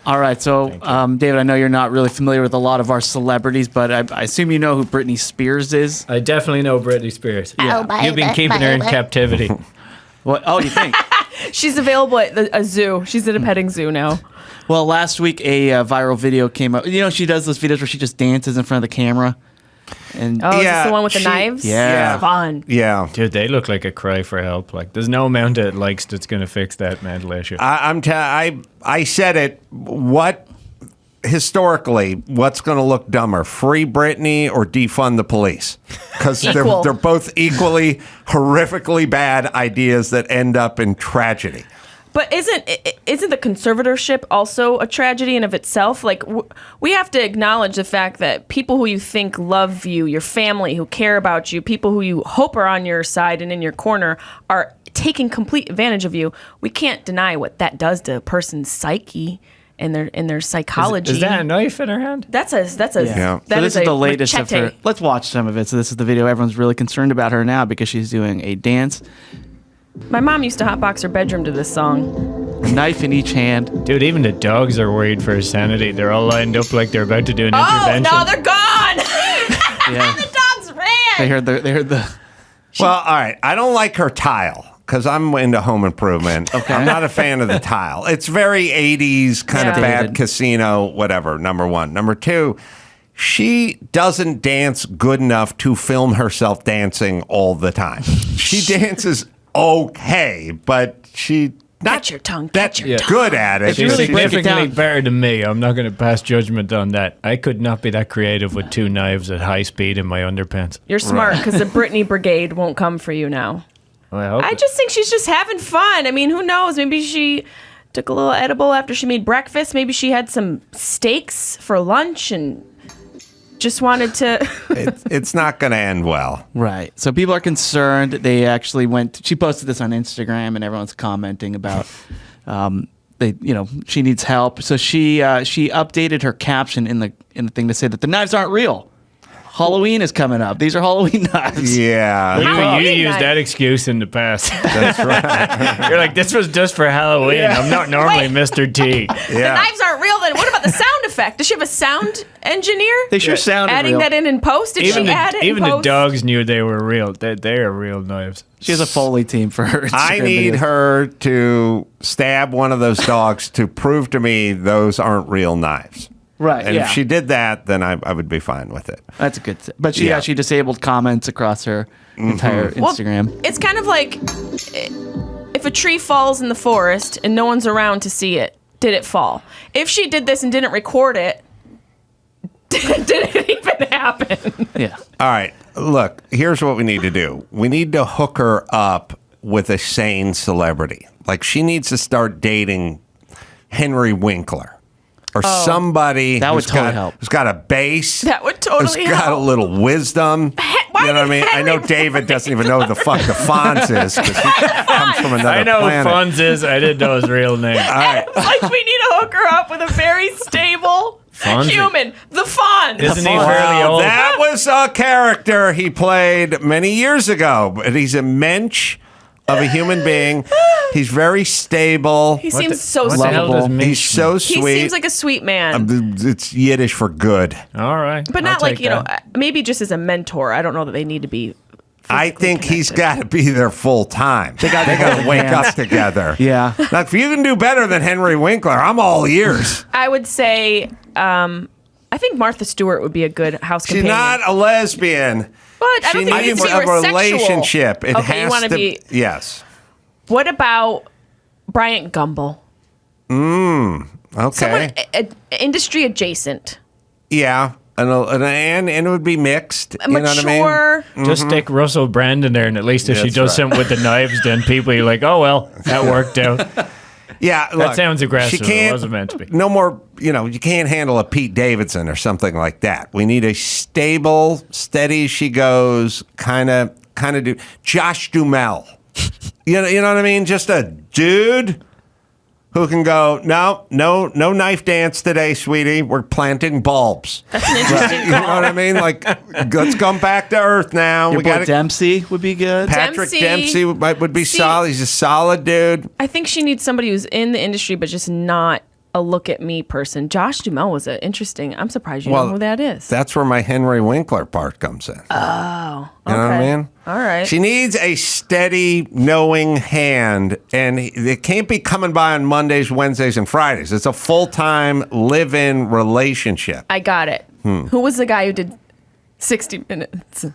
All right, so David, I know you're not really familiar with a lot of our celebrities, but I assume you know who Britney Spears is. I definitely know Britney Spears. Yeah. You've been keeping her in captivity. What? Oh, you think? She's available at a zoo. She's at a petting zoo now. Well, last week a viral video came up. You know, she does those videos where she just dances in front of the camera. And Is this the one with the knives? Yeah. Fun. Yeah. Dude, they look like a cry for help. Like, there's no amount of likes that's going to fix that mental issue. I said it. Historically, what's going to look dumber, free Britney or defund the police? Because they're both equally horrifically bad ideas that end up in tragedy. But isn't the conservatorship also a tragedy in of itself? Like, we have to acknowledge the fact that people who you think love you, your family who care about you, people who you hope are on your side and in your corner are taking complete advantage of you. We can't deny what that does to a person's psyche and their psychology. Is that a knife in her hand? That's a Yeah. that so this is the latest of her. machete. Let's watch some of it. So this is the video. Everyone's really concerned about her now because she's doing a dance, My mom used to hotbox her bedroom to this song. a knife in each hand. Dude, even the dogs are worried for her sanity. They're all lined up like they're about to do an intervention. Oh, no, they're gone! Yeah. The dogs ran! They heard the. Well, all right. I don't like her tile because I'm into home improvement. Okay. I'm not a fan of the tile. It's very 80s kind of Yeah. bad Dated. casino, whatever, number one. Number two, she doesn't dance good enough to film herself dancing all the time. She dances okay, but she not Catch your tongue, that catch your good at it. She's really break it significantly down- better than me. I'm not going to pass judgment on that. I could not be that creative with two knives at high speed in my underpants. You're smart because the Britney Brigade won't come for you now. Well, I just think she's just having fun. I mean, who knows? Maybe she took a little edible after she made breakfast. Maybe she had some steaks for lunch and just wanted to. It's not going to end well. Right. So people are concerned. They actually went. She posted this on Instagram, and everyone's commenting about. She needs help. So she updated her caption in the thing to say that the knives aren't real. Halloween is coming up. These are Halloween knives. Yeah. you Halloween used night. that excuse in the past. That's right. You're like, this was just for Halloween. I'm not normally Mr. T. The knives aren't real. Then what about the sound effect? Does she have a sound engineer? They sure sounded Adding real. that in post? Did she add it in Even the post? dogs knew they were real. They are real knives. She has a Foley team for her. I Instagram need videos. her to stab one of those dogs to prove to me those aren't real knives. Right. And yeah. if she did that, then I would be fine with it. That's a good. But she disabled comments across her entire Well, Instagram. it's kind of like if a tree falls in the forest and no one's around to see it, did it fall? If she did this and didn't record it, did it even happen? Yeah. All right. Look, here's what we need to do. We need to hook her up with a sane celebrity. Like, she needs to start dating Henry Winkler. Or somebody That would who's totally help. Who's got a base. That would totally Who's got a help. little wisdom. Why You know what I did mean? I know Henry- David doesn't even know who the fuck the Fonz is because he comes from another I know planet. who Fonz is. I didn't know his real name. All right. It's like we need to hook her up with a very stable Fonzie. human. The Fonz. Isn't he Fonz. fairly Well, old? that was a character he played many years ago. But he's a mensch of a human being. He's very stable. He seems so what the sweet. hell does Lovable. Minch He's so mean? sweet. He seems like a sweet man. It's Yiddish for good. All right. But I'll not like, take you know, that. maybe just as a mentor. I don't know that they need to be. I think he's got connected. to be there full time. They got to wake up together. Yeah. Now, if you can do better than Henry Winkler, I'm all ears. I would say, I think Martha Stewart would be a good house She's companion. not a lesbian. But I don't She think it needs needs to be a sexual. relationship. It Okay, has you wanna to be. Yes. What about Bryant Gumbel? Someone Okay. industry adjacent. Yeah. And it would be mixed. You know what I mean? Mature. Just stick Russell Brand in there, and at least if she That's does right. something with the knives, then people are like, oh, well, that worked out. Yeah, look, sounds aggressive. She can't, It wasn't meant to be. No more, you can't handle a Pete Davidson or something like that. We need a stable, steady as she goes, kind of dude. Josh Duhamel. You know what I mean? Just a dude who can go, no knife dance today, sweetie. We're planting bulbs. That's an interesting You know call. what I mean? Like, let's come back to earth now. Your we boy got Dempsey would be good. Patrick Dempsey. Dempsey would be See- solid. He's a solid dude. I think she needs somebody who's in the industry but just not a look at me person. Josh Duhamel was interesting. I'm surprised you know who that is. That's where my Henry Winkler part comes in. Oh, You know what I mean? All right. She needs a steady, knowing hand, and it can't be coming by on Mondays, Wednesdays, and Fridays. It's a full-time, live-in relationship. I got it. Who was the guy who did 60 Minutes?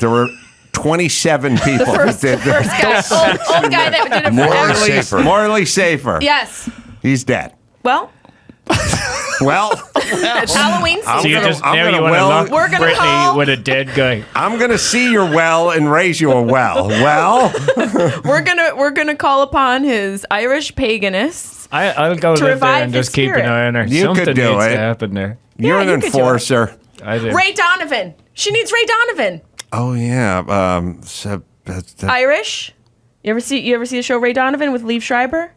There were 27 people First that did guy, old guy that did it forever. Morley Safer. Yes. He's dead. Well, Well, it's Halloween season. So you just I'm now gonna you want to well- lock We're gonna Britney call- with a dead guy. I'm going to see your well and raise you a well. Well, We're gonna call upon his Irish paganists. I'll go To live there revive and his just keep spirit. an eye on her. You Something could do needs it. to happen there. you're an you could do it. enforcer. I did. Ray Donovan. She needs Ray Donovan. Oh, yeah. Irish. You ever see the show Ray Donovan with Liev Schreiber?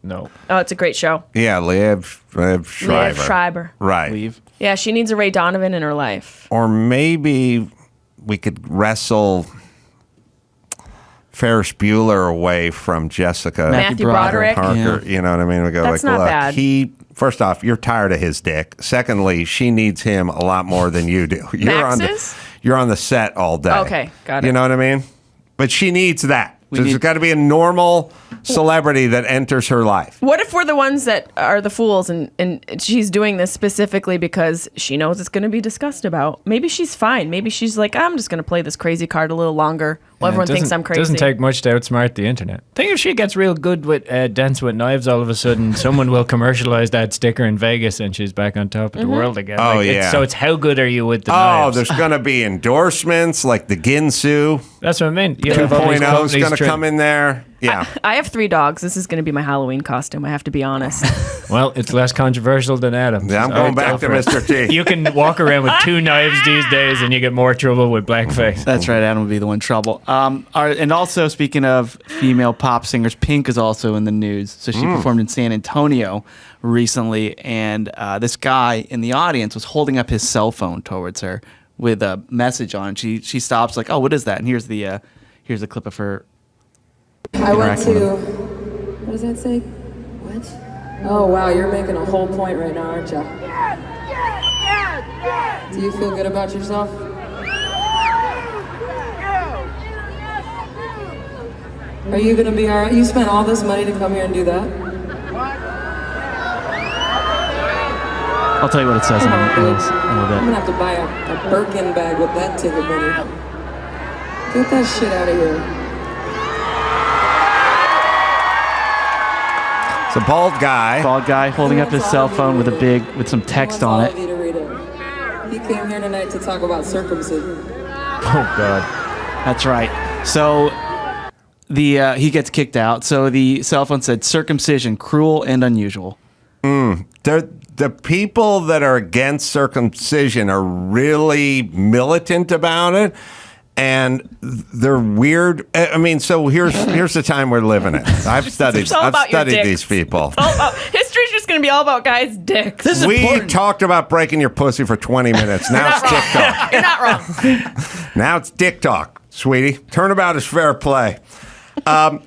No. Oh, it's a great show. Yeah, Liev Schreiber. Liev Schreiber. Right. Leave. Yeah, she needs a Ray Donovan in her life. Or maybe we could wrestle Ferris Bueller away from Jessica Matthew Broderick. Parker. Yeah. You know what I mean? We go That's like, not look, bad. first off, you're tired of his dick. Secondly, she needs him a lot more than you do. Max's? You're on the set all day. Okay, got it. You know what I mean? But she needs that. We There's need- got to be a normal celebrity that enters her life. What if we're the ones that are the fools and she's doing this specifically because she knows it's going to be discussed about? Maybe she's fine. Maybe she's like, I'm just going to play this crazy card a little longer. Well, everyone thinks I'm crazy. It doesn't take much to outsmart the internet. Think if she gets real good with Dance with Knives, all of a sudden someone will commercialize that sticker in Vegas and she's back on top of the world again. Oh, Like, yeah. So it's how good are you with the Oh, knives? there's going to be endorsements like the Ginsu That's what I mean. You have all these 2.0 is companies going to come in there. Yeah. I have 3 dogs. This is going to be my Halloween costume. I have to be honest. Well, it's less controversial than Adam's. Yeah, I'm going back to Mr. T. You can walk around with 2 knives these days and you get more trouble with blackface. That's right. Adam would be the one in trouble. And also, speaking of female pop singers, Pink is also in the news. So she performed in San Antonio recently, and this guy in the audience was holding up his cell phone towards her with a message on it. She stops, like, "Oh, what is that?" And here's the clip of her. I went interacting with to. him. What does that say? What? Oh wow, you're making a whole point right now, aren't you? Do you feel good about yourself? Are you gonna be alright? You spent all this money to come here and do that? I'll tell you what it says in a little I'm bit. gonna have to buy a Birkin bag with that ticket money. Get that shit out of here. It's a bald guy. Bald guy holding up his cell phone with some text on He wants it. all of you to read it. He came here tonight to talk about circumcision. Oh, God. That's right. So he gets kicked out. So the cell phone said circumcision, cruel and unusual. The people that are against circumcision are really militant about it, and they're weird. I mean, so here's the time we're living in. I've studied all about your dicks. these people. History's just going to be all about guys' dicks. This is We important. talked about breaking your pussy for 20 minutes. Now it's dick talk. You're not wrong. Now it's dick talk, sweetie. Turnabout is fair play. All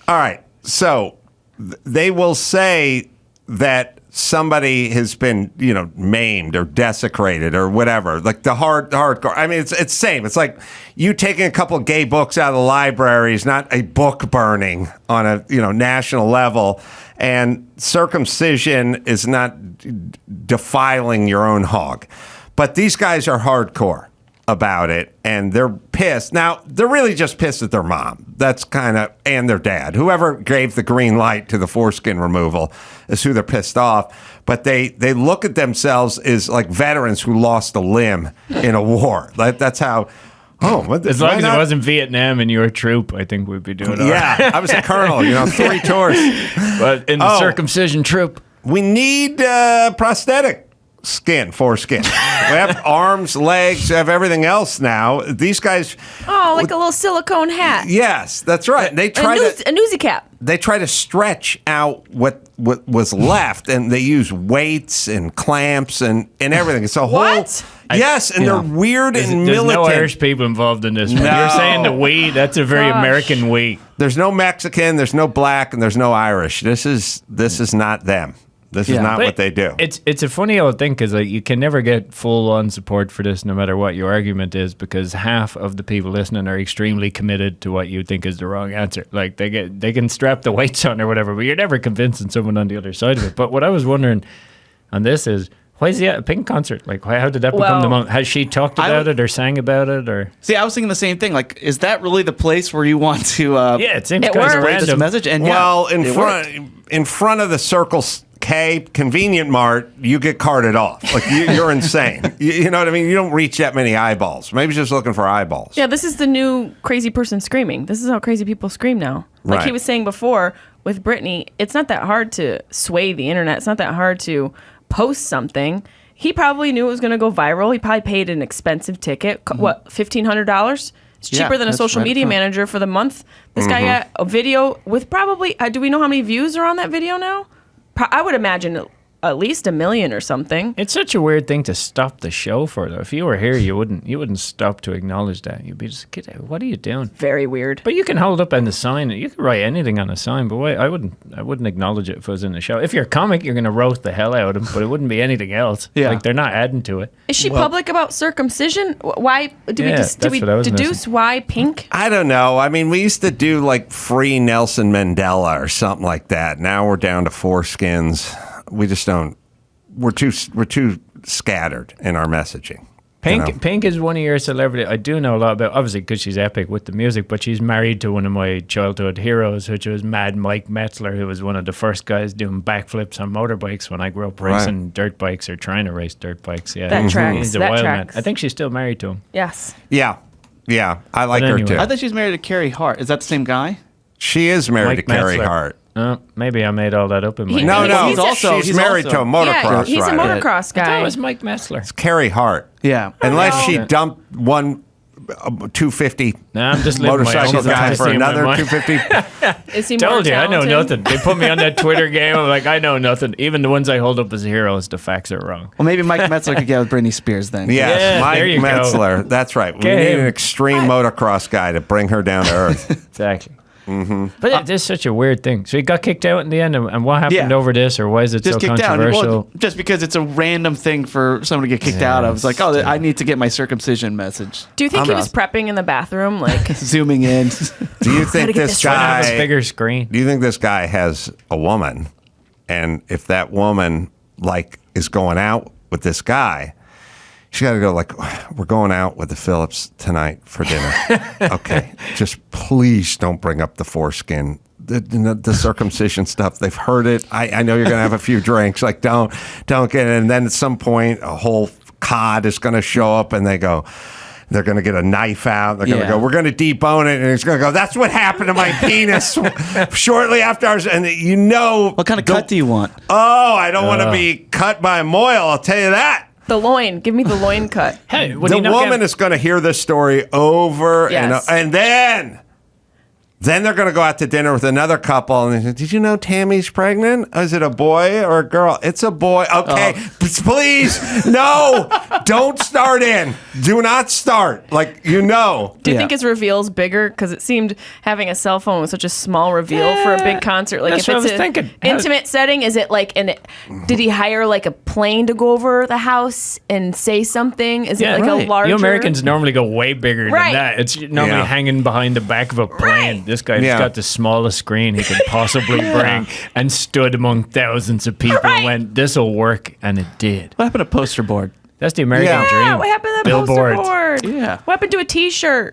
right. So they will say that somebody has been, maimed or desecrated or whatever. Like the hardcore. I mean, it's same. It's like you taking a couple of gay books out of the library is not a book burning on a national level, and circumcision is not defiling your own hog. But these guys are hardcore about it, and they're pissed. Now, they're really just pissed at their mom. That's and their dad. Whoever gave the green light to the foreskin removal is who they're pissed off. But they look at themselves as like veterans who lost a limb in a war. That's how. As long as it wasn't Vietnam and you were a troop, I think we'd be doing all right. Yeah, I was a colonel, 3 tours. But in the circumcision troop. We need prosthetic foreskin. We have arms, legs, we have everything else now. These guys. Oh, like a little silicone hat. Yes, that's right. They A newsy cap. They try to stretch out what was left, and they use weights and clamps and everything. It's a whole. What? Yes, and they're weird and There's militant. no Irish people involved in this one. No. You're saying the we, that's a very Gosh. American we. There's no Mexican, there's no black, and there's no Irish. This is not them. This is not But what they do. It's a funny old thing because like you can never get full on support for this, no matter what your argument is, because half of the people listening are extremely committed to what you think is the wrong answer. Like they can strap the weights on or whatever, but you're never convincing someone on the other side of it. But what I was wondering on this is, why is he at a Pink concert? Like, how did that become the moment? Has she talked about it or sang about it or? See, I was thinking the same thing. Like, is that really the place where you want to? Yeah, it seems It kind of works. This random. message. And Well, yeah, it worked. in front of the Circle K Convenient Mart, you get carted off. Like you're insane. You know what I mean? You don't reach that many eyeballs. Maybe he's just looking for eyeballs. Yeah, this is the new crazy person screaming. This is how crazy people scream now. Like he Right. was saying before with Britney, it's not that hard to sway the internet. It's not that hard to post something. He probably knew it was going to go viral. He probably paid an expensive ticket. What, $1,500? It's Yeah, cheaper than a that's social right media up front. manager for the month. This guy got a video with probably, do we know how many views are on that video now? I would imagine at least 1 million or something. It's such a weird thing to stop the show for, though. If you were here, you wouldn't stop to acknowledge that. You'd be just, get out. What are you doing? Very weird. But you can hold up on the sign. You can write anything on a sign. But wait, I wouldn't acknowledge it if I was in the show. If you're a comic, you're gonna roast the hell out of them. But it wouldn't be anything else. Yeah. Like they're not adding to it. Is she public about circumcision? Why do Yeah, we that's what I was deduce missing. why Pink? I don't know. I mean, we used to do like free Nelson Mandela or something like that. Now we're down to foreskins. We just don't. We're too scattered in our messaging. Pink, You know? Pink is one of your celebrity. I do know a lot about, obviously, because she's epic with the music. But she's married to one of my childhood heroes, which was Mad Mike Metzler, who was one of the first guys doing backflips on motorbikes when I grew up racing dirt bikes or trying to race dirt bikes. Yeah, That tracks. He's a That wild tracks. man. I think she's still married to him. Yes. Yeah, I like But her anyway. too. I thought she's married to Carrie Hart. Is that the same guy? She is married Mike to Carrie Metzler. Hart. Maybe I made all that up in my He- No, head. no, he's she's married to a motocross Yeah, he's a rider. motocross I thought guy. it was Mike Metzler. It's Carrie Hart. Yeah. Unless she no. dumped one 250 Nah, I'm just living my motorcycle own guy for fantasy in my another mind. 250. Is he more Told you, I know talented? nothing. They put me on that Twitter game. I'm like, I know nothing. Even the ones I hold up as heroes, the facts are wrong. Well, maybe Mike Metzler could get with Britney Spears then. Yes, Yeah, Mike there you go. Metzler. That's right. We Get need him. an extreme motocross guy to bring her down to earth. Exactly. But it is such a weird thing. So he got kicked out in the end, and what happened Yeah. over this, or why is it Just so kicked out. controversial? Well, just because it's a random thing for someone to get kicked out of. It's like, oh, I need to get my circumcision message. Do you think I'm he not was prepping in the bathroom? Like, zooming in? Do you think get this this right. Have a guy? bigger screen. Do you think this guy has a woman, and if that woman like is going out with this guy, she got to go like, we're going out with the Phillips tonight for dinner. Okay, just please don't bring up the foreskin. The circumcision stuff, they've heard it. I know you're gonna have a few drinks. Like don't get it. And then at some point, a whole cod is gonna show up, and they're going to get a knife out. They're going to Yeah. go, we're going to debone it. And he's going to go, that's what happened to my penis shortly after ours. And you know. What kind of cut do you want? Oh, I don't want to be cut by a mohel. I'll tell you that. the loin. Give me the loin cut. Hey, would The he not woman get- is going to hear this story over Yes. and then they're going to go out to dinner with another couple. And they say, did you know Tammy's pregnant? Is it a boy or a girl? It's a boy. Okay, please, no, don't start in. Do not start. Like, you know. Do you Yeah. think his reveal's bigger? Because it seemed having a cell phone was such a small reveal for a big concert. Like, That's if what I it's was an thinking. intimate setting, is it like did he hire like a plane to go over the house and say something? Is Yeah, it like right. a larger? You Americans normally go way bigger Right. than that. It's normally Yeah. hanging behind the back of a plane. Right. This guy's Yeah. got the smallest screen he could possibly bring and stood among thousands of people and went, this'll work, and it did. What happened to poster board? That's the American Yeah. dream. Yeah, what happened to that Billboards. poster board? Yeah. What happened to a T-shirt?